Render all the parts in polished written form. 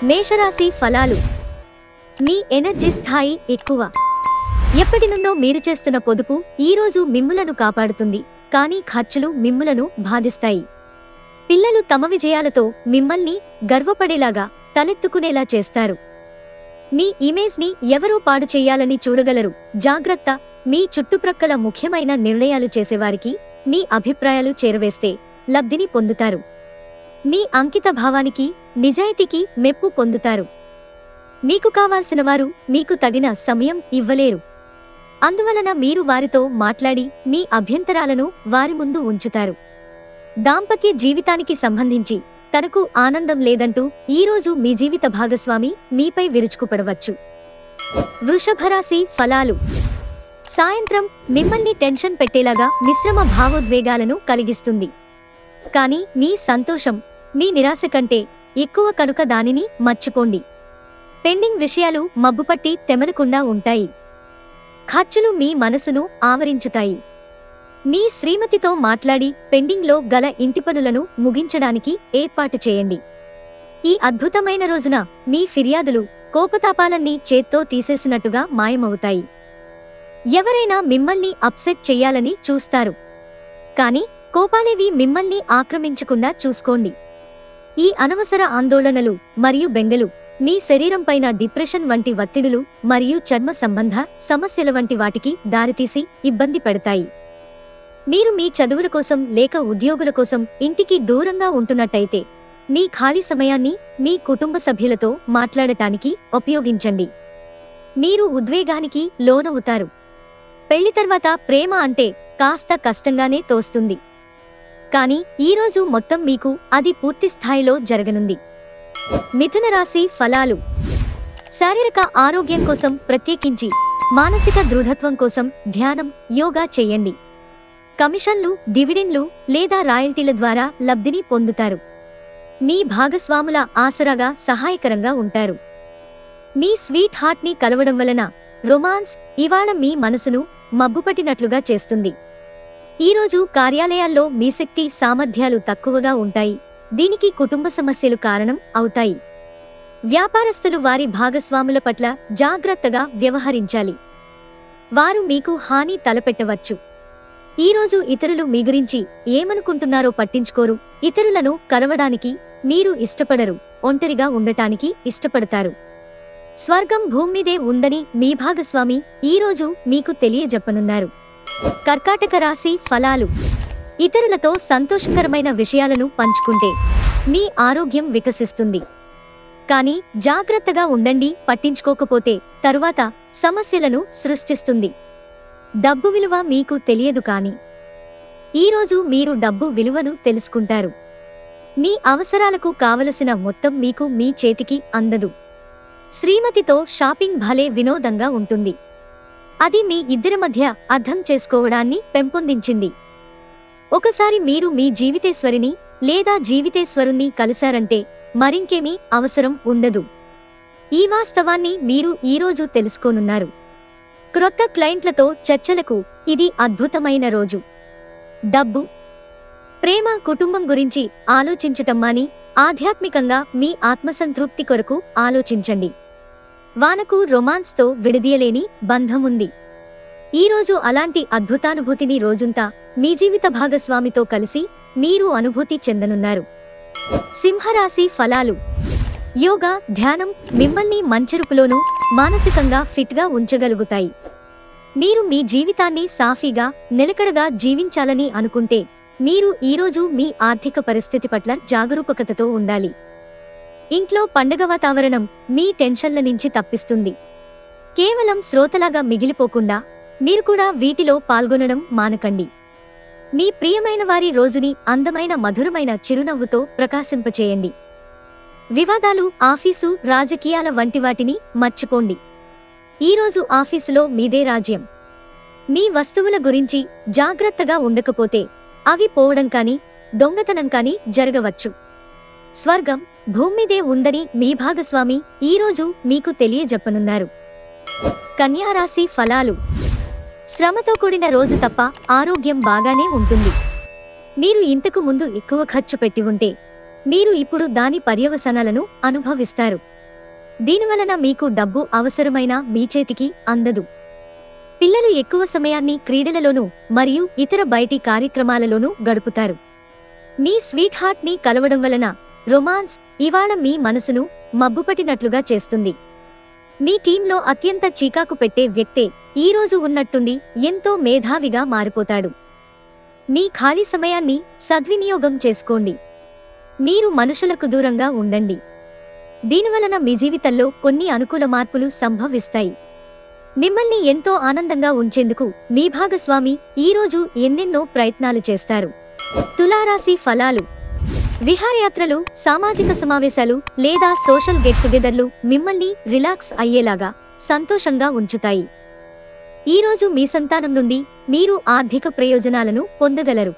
మేషరాశి ఫలాలు. మీ ఎనర్జీ స్థాయి ఎక్కువ. ఎప్పటి నుండో మీరు చేస్తున్న పొదుపు ఈ రోజు మిమ్ములను కాపాడుతుంది, కానీ ఖర్చులు మిమ్ములను బాధిస్తాయి. పిల్లలు తమ విజయాలతో మిమ్మల్ని గర్వపడేలాగా తలెత్తుకునేలా చేస్తారు. మీ ఇమేజ్ ని ఎవరో పాడు చేయాలని చూడగలరు. జాగ్రత్త. మీ చుట్టుప్రక్కల ముఖ్యమైన నిర్ణయాలు చేసేవారికి మీ అభిప్రాయాలు చేరవేస్తే లబ్ధిని పొందుతారు. మీ అంకిత భావానికి, నిజాయితీకి మెప్పు పొందుతారు. మీకు కావాల్సిన వారు మీకు తగిన సమయం ఇవ్వలేరు. అందువలన మీరు వారితో మాట్లాడి మీ అభ్యంతరాలను వారి ముందు ఉంచుతారు. దాంపత్య జీవితానికి సంబంధించి తనకు ఆనందం లేదంటూ ఈరోజు మీ జీవిత భాగస్వామి మీపై విరుచుకుపడవచ్చు. వృషభరాశి ఫలాలు. సాయంత్రం మిమ్మల్ని టెన్షన్ పెట్టేలాగా మిశ్రమ భావోద్వేగాలను కలిగిస్తుంది. కానీ మీ సంతోషం మీ నిరాశ కంటే ఎక్కువ కనుక దానిని మర్చిపోండి. పెండింగ్ విషయాలు మబ్బుపట్టి తెమలకుండా ఉంటాయి. ఖర్చులు మీ మనసును ఆవరించుతాయి. మీ శ్రీమతితో మాట్లాడి పెండింగ్లో గల ఇంటి పనులను ముగించడానికి ఏర్పాటు చేయండి. ఈ అద్భుతమైన రోజున మీ ఫిర్యాదులు, కోపతాపాలన్నీ చేత్తో తీసేసినట్టుగా మాయమవుతాయి. ఎవరైనా మిమ్మల్ని అప్సెట్ చెయ్యాలని చూస్తారు, కానీ కోపాలేవి మిమ్మల్ని ఆక్రమించకుండా చూసుకోండి. ఈ అనవసర ఆందోళనలు మరియు బెంగలు మీ శరీరంపైన డిప్రెషన్ వంటి ఒత్తిడులు మరియు చర్మ సంబంధ సమస్యల వంటి వాటికి దారితీసి ఇబ్బంది పెడతాయి. మీరు మీ చదువుల కోసం లేక ఉద్యోగుల కోసం ఇంటికి దూరంగా ఉంటున్నట్టయితే మీ ఖాళీ సమయాన్ని మీ కుటుంబ సభ్యులతో మాట్లాడటానికి ఉపయోగించండి. మీరు ఉద్వేగానికి లోనవుతారు. పెళ్లి తర్వాత ప్రేమ అంటే కాస్త కష్టంగానే తోస్తుంది, కానీ ఈరోజు మొత్తం మీకు అది పూర్తి స్థాయిలో జరగనుంది. మిథున రాశి ఫలాలు. శారీరక ఆరోగ్యం కోసం, ప్రత్యేకించి మానసిక దృఢత్వం కోసం ధ్యానం, యోగా చేయండి. కమిషన్లు, డివిడెండ్లు లేదా రాయల్టీల ద్వారా లబ్ధిని పొందుతారు. మీ భాగస్వాముల ఆసరాగా సహాయకరంగా ఉంటారు. మీ స్వీట్ హార్ట్ ని కలవడం వలన రొమాన్స్ ఇవాళ మీ మనసును మబ్బుపట్టినట్లుగా చేస్తుంది. ఈరోజు కార్యాలయాల్లో మీ శక్తి సామర్థ్యాలు తక్కువగా ఉంటాయి. దీనికి కుటుంబ సమస్యలు కారణం అవుతాయి. వ్యాపారస్తులు వారి భాగస్వాముల పట్ల జాగ్రత్తగా వ్యవహరించాలి. వారు మీకు హాని తలపెట్టవచ్చు. ఈరోజు ఇతరులు మీ గురించి ఏమనుకుంటున్నారో పట్టించుకోరు. ఇతరులను కలవడానికి మీరు ఇష్టపడరు, ఒంటరిగా ఉండటానికి ఇష్టపడతారు. స్వర్గం భూమ్మీదే ఉందని మీ భాగస్వామి ఈరోజు మీకు తెలియజెప్పనున్నారు. కర్కాటక రాశి ఫలాలు. ఇతరులతో సంతోషకరమైన విషయాలను పంచుకుంటే మీ ఆరోగ్యం వికసిస్తుంది. కానీ జాగ్రత్తగా ఉండండి, పట్టించుకోకపోతే తరువాత సమస్యలను సృష్టిస్తుంది. డబ్బు విలువ మీకు తెలియదు, కానీ ఈరోజు మీరు డబ్బు విలువను తెలుసుకుంటారు. మీ అవసరాలకు కావలసిన మొత్తం మీకు మీ చేతికి అందదు. శ్రీమతితో షాపింగ్ భలే వినోదంగా ఉంటుంది. అది మీ ఇద్దరి మధ్య అర్థం చేసుకోవడాన్ని పెంపొందించింది. ఒకసారి మీరు మీ జీవితేశ్వరిని లేదా జీవితేశ్వరుణ్ణి కలిశారంటే మరింకేమీ అవసరం ఉండదు. ఈ వాస్తవాన్ని మీరు ఈరోజు తెలుసుకోనున్నారు. క్రొత్త క్లయింట్లతో చర్చలకు ఇది అద్భుతమైన రోజు. డబ్బు, ప్రేమ, కుటుంబం గురించి ఆలోచించటం మాని ఆధ్యాత్మికంగా మీ ఆత్మసంతృప్తి కొరకు ఆలోచించండి. వానకు రొమాన్స్తో విడదీయలేని బంధం ఉంది. ఈరోజు అలాంటి అద్భుతానుభూతిని రోజంతా మీ జీవిత భాగస్వామితో కలిసి మీరు అనుభూతి చెందనున్నారు. సింహరాశి ఫలాలు. యోగా, ధ్యానం మిమ్మల్ని మంచెరుపులోనూ మానసికంగా ఫిట్గా ఉంచగలుగుతాయి. మీరు మీ జీవితాన్ని సాఫీగా, నిలకడగా జీవించాలని అనుకుంటే మీరు ఈరోజు మీ ఆర్థిక పరిస్థితి పట్ల జాగరూకతతో ఉండాలి. ఇంట్లో పండగ వాతావరణం మీ టెన్షన్ల నుంచి తప్పిస్తుంది. కేవలం శ్రోతలాగా మిగిలిపోకుండా మీరు కూడా వీటిలో పాల్గొనడం మానకండి. మీ ప్రియమైన వారి రోజుని అందమైన, మధురమైన చిరునవ్వుతో ప్రకాశింపచేయండి. వివాదాలు, ఆఫీసు, రాజకీయాల వంటి వాటిని మర్చిపోండి. ఈరోజు ఆఫీసులో మీదే రాజ్యం. మీ వస్తువుల గురించి జాగ్రత్తగా ఉండకపోతే అవి పోవడం కానీ, దొంగతనం కానీ జరగవచ్చు. స్వర్గం భూమ్మీదే ఉందని మీ భాగస్వామి ఈరోజు మీకు తెలియజెప్పనున్నారు. కన్యారాశి ఫలాలు. శ్రమతో కూడిన రోజు తప్ప ఆరోగ్యం బాగానే ఉంటుంది. మీరు ఇంతకు ముందు ఎక్కువ ఖర్చు పెట్టి ఉంటే మీరు ఇప్పుడు దాని పర్యవసానాలను అనుభవిస్తారు. దీనివలన మీకు డబ్బు అవసరమైన మీ చేతికి అందదు. పిల్లలు ఎక్కువ సమయాన్ని క్రీడలలోనూ మరియు ఇతర బయటి కార్యక్రమాలలోనూ గడుపుతారు. మీ స్వీట్ హార్ట్ ని కలవడం వలన రొమాన్స్ ఇవాళ మీ మనసును మబ్బుపట్టినట్లుగా చేస్తుంది. మీ టీంలో అత్యంత చీకాకు పెట్టే వ్యక్తే ఈరోజు ఉన్నట్టుండి ఎంతో మేధావిగా మారిపోతాడు. మీ ఖాళీ సమయాన్ని సద్వినియోగం చేసుకోండి. మీరు మనుషులకు దూరంగా ఉండండి. దీనివలన మీ జీవితంలో కొన్ని అనుకూల మార్పులు సంభవిస్తాయి. మిమ్మల్ని ఎంతో ఆనందంగా ఉంచేందుకు మీ భాగస్వామి ఈరోజు ఎన్నెన్నో ప్రయత్నాలు చేస్తారు. తులారాశి ఫలాలు. విహారయాత్రలు, సామాజిక సమావేశాలు లేదా సోషల్ గెట్ టుగెదర్లు మిమ్మల్ని రిలాక్స్ అయ్యేలాగా సంతోషంగా ఉంచుతాయి. ఈరోజు మీ సంతానం నుండి మీరు ఆర్థిక ప్రయోజనాలను పొందగలరు.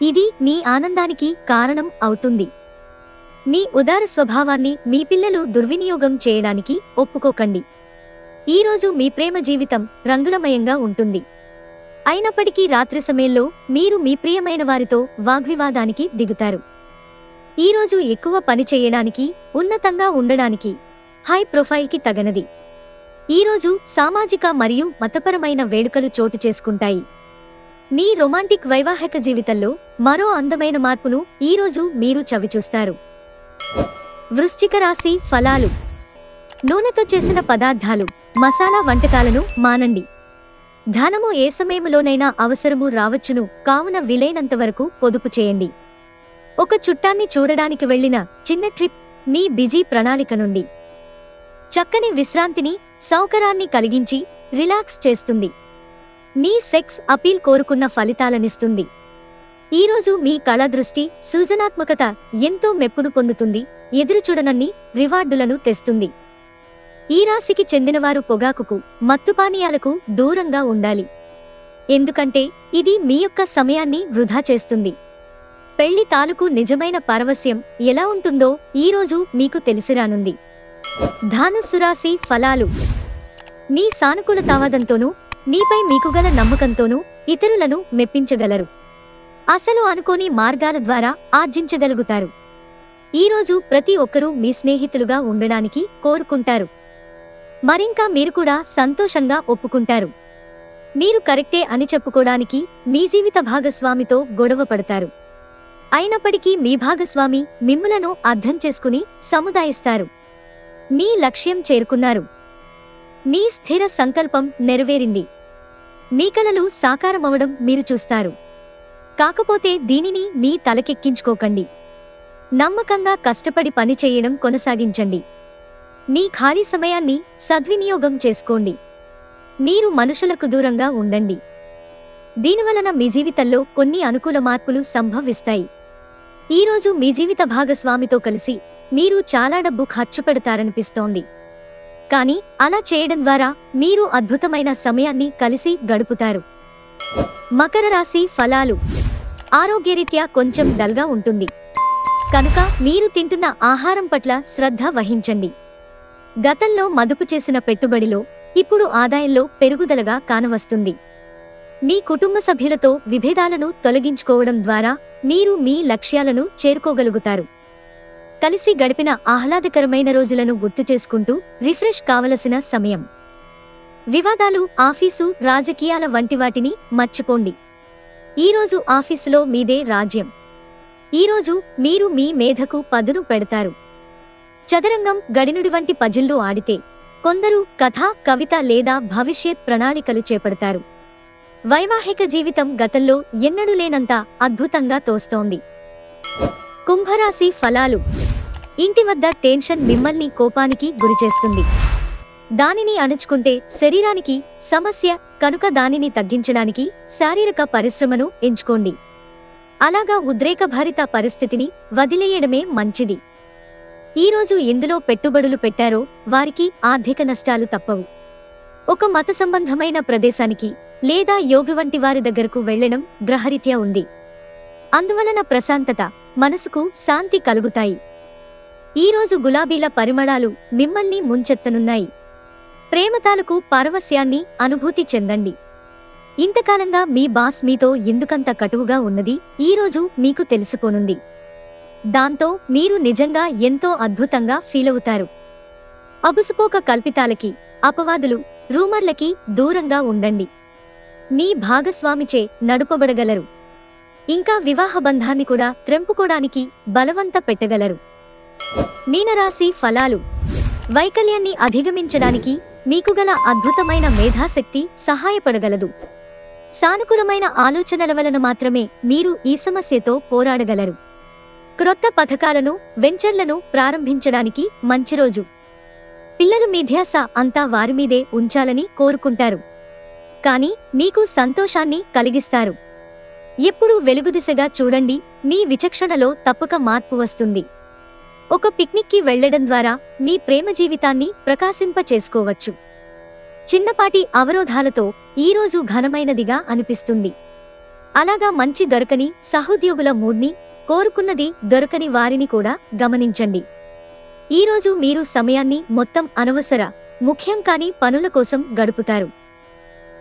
ఇది మీ ఆనందానికి కారణం అవుతుంది. మీ ఉదార స్వభావాన్ని మీ పిల్లలు దుర్వినియోగం చేయడానికి ఒప్పుకోకండి. ఈరోజు మీ ప్రేమ జీవితం రంగులమయంగా ఉంటుంది. అయినప్పటికీ రాత్రి సమయంలో మీరు మీ ప్రియమైన వారితో వాగ్వివాదానికి దిగుతారు. ఈరోజు ఎక్కువ పని చేయడానికి, ఉన్నతంగా ఉండడానికి, హై ప్రొఫైల్కి తగనది. ఈరోజు సామాజిక మరియు మతపరమైన వేడుకలు చోటు చేసుకుంటాయి. మీ రొమాంటిక్ వైవాహిక జీవితంలో మరో అందమైన మార్పును ఈరోజు మీరు చవిచూస్తారు. వృశ్చిక రాశి ఫలాలు. నూనెతో చేసిన పదార్థాలు, మసాలా వంటకాలను మానండి. ధనము ఏ సమయంలోనైనా అవసరము రావచ్చును, కావున వీలైనంత వరకు పొదుపు చేయండి. ఒక చుట్టాన్ని చూడడానికి వెళ్లిన చిన్న ట్రిప్ మీ బిజీ ప్రణాళిక నుండి చక్కని విశ్రాంతిని, సౌకర్యాన్ని కలిగించి రిలాక్స్ చేస్తుంది. మీ సెక్స్ అపీల్ కోరుకున్న ఫలితాలనిస్తుంది. ఈరోజు మీ కళా దృష్టి, సృజనాత్మకత ఎంతో మెప్పును పొందుతుంది. ఎదురుచూడనన్ని రివార్డులను తెస్తుంది. ఈ రాశికి చెందినవారు పొగాకుకు, మత్తుపానీయాలకు దూరంగా ఉండాలి. ఎందుకంటే ఇది మీ యొక్క సమయాన్ని వృధా చేస్తుంది. పెళ్లి తాలూకు నిజమైన పారవస్యం ఎలా ఉంటుందో ఈరోజు మీకు తెలిసిరానుంది. ధనుస్సు రాశి ఫలాలు. మీ సానుకూలతావాదంతోనూ, మీపై మీకు గల నమ్మకంతోనూ ఇతరులను మెప్పించగలరు. అసలు అనుకోని మార్గాల ద్వారా ఆర్జించగలుగుతారు. ఈరోజు ప్రతి ఒక్కరూ మీ స్నేహితులుగా ఉండడానికి కోరుకుంటారు. మరింకా మీరు కూడా సంతోషంగా ఒప్పుకుంటారు. మీరు కరెక్టే అని చెప్పుకోవడానికి మీ జీవిత భాగస్వామితో గొడవ పడతారు. అయినప్పటికీ మీ భాగస్వామి మిమ్ములను అర్థం చేసుకుని సముదాయిస్తారు. మీ లక్ష్యం చేరుకున్నారు. మీ స్థిర సంకల్పం నెరవేరింది. మీ కలలు సాకారమవడం మీరు చూస్తారు. కాకపోతే దీనిని మీ తలకెక్కించుకోకండి. నమ్మకంగా కష్టపడి పని చేయడం కొనసాగించండి. మీ ఖాళీ సమయాన్ని సద్వినియోగం చేసుకోండి. మీరు మనుషులకు దూరంగా ఉండండి. దీనివలన మీ జీవితంలో కొన్ని అనుకూల మార్పులు సంభవిస్తాయి. ఈరోజు మీ జీవిత భాగస్వామితో కలిసి మీరు చాలా డబ్బు ఖర్చు పెడతారనిపిస్తోంది. కానీ అలా చేయడం ద్వారా మీరు అద్భుతమైన సమయాన్ని కలిసి గడుపుతారు. మకర రాశి ఫలాలు. ఆరోగ్యరీత్యా కొంచెం డల్గా ఉంటుంది. కనుక మీరు తింటున్న ఆహారం పట్ల శ్రద్ధ వహించండి. గతంలో మదుపు చేసిన పెట్టుబడిలో ఇప్పుడు ఆదాయంలో పెరుగుదలగా కానవస్తుంది. మీ కుటుంబ సభ్యులతో విభేదాలను తొలగించుకోవడం ద్వారా మీరు మీ లక్ష్యాలను చేరుకోగలుగుతారు. కలిసి గడిపిన ఆహ్లాదకరమైన రోజులను గుర్తు చేసుకుంటూ రిఫ్రెష్ కావలసిన సమయం. వివాదాలు, ఆఫీసు, రాజకీయాల వంటి వాటిని మర్చిపోండి. ఈరోజు ఆఫీసులో మీదే రాజ్యం. ఈరోజు మీరు మీ మేధకు పదును పెడతారు. చదరంగం, గడినుడి వంటి పజిల్లు ఆడితే కొందరు కథ, కవిత లేదా భవిష్యత్ ప్రణాళికలు చేపడతారు. వైవాహిక జీవితం గతంలో ఎన్నడూ లేనంత అద్భుతంగా తోస్తోంది. కుంభరాశి ఫలాలు. ఇంటి వద్ద టెన్షన్ మిమ్మల్ని కోపానికి గురిచేస్తుంది. దానిని అణుచుకుంటే శరీరానికి సమస్య కనుక దానిని తగ్గించడానికి శారీరక పరిశ్రమను ఎంచుకోండి. అలాగా ఉద్రేకభరిత పరిస్థితిని వదిలేయడమే మంచిది. ఈరోజు ఎందులో పెట్టుబడులు పెట్టారో వారికి ఆర్థిక నష్టాలు తప్పవు. ఒక మత సంబంధమైన ప్రదేశానికి లేదా యోగి వంటి వారి దగ్గరకు వెళ్లడం గ్రహరీత్యా ఉంది. అందువలన ప్రశాంతత, మనసుకు శాంతి కలుగుతాయి. ఈరోజు గులాబీల పరిమళాలు మిమ్మల్ని ముంచెత్తనున్నాయి. ప్రేమ తాలూకు పారవస్యాన్ని అనుభూతి చెందండి. ఇంతకాలంగా మీ బాస్ మీతో ఎందుకంత కటువుగా ఉన్నది ఈరోజు మీకు తెలిసిపోనుంది. దాంతో మీరు నిజంగా ఎంతో అద్భుతంగా ఫీలవుతారు. అబుసుపోక కల్పితాలకి, అపవాదులు, రూమర్లకి దూరంగా ఉండండి. మీ భాగస్వామిచే నడుపబడగలరు. ఇంకా వివాహ బంధాన్ని కూడా త్రెంపుకోడానికి బలవంత పెట్టగలరు. మీనరాశి ఫలాలు. వైకల్యాన్ని అధిగమించడానికి మీకు గల అద్భుతమైన మేధాశక్తి సహాయపడగలదు. సానుకూలమైన ఆలోచనల వలన మాత్రమే మీరు ఈ సమస్యతో పోరాడగలరు. క్రొత్త పథకాలను, వెంచర్లను ప్రారంభించడానికి మంచి రోజు. పిల్లలు మీ ధ్యాస అంతా వారిమీదే ఉంచాలని కోరుకుంటారు. కానీ మీకు సంతోషాన్ని కలిగిస్తారు. ఎప్పుడూ వెలుగుదిశగా చూడండి, మీ విచక్షణలో తప్పక మార్పు వస్తుంది. ఒక పిక్నిక్కి వెళ్లడం ద్వారా మీ ప్రేమ జీవితాన్ని ప్రకాశింప చేసుకోవచ్చు. చిన్నపాటి అవరోధాలతో ఈరోజు ఘనమైనదిగా అనిపిస్తుంది. అలాగా మంచి దొరకని సహోద్యోగుల మూడ్ని, కోరుకున్నది దొరకని వారిని కూడా గమనించండి. ఈరోజు మీరు సమయాన్ని మొత్తం అనవసర, ముఖ్యం కాని పనుల కోసం గడుపుతారు.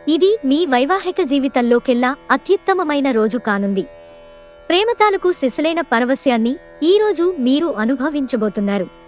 ఇది మీ వైవాహిక జీవితంలోకెల్లా అత్యుత్తమమైన రోజు కానుంది. ప్రేమ తాలూకు సిసలైన పరవశ్యాన్ని ఈరోజు మీరు అనుభవించబోతున్నారు.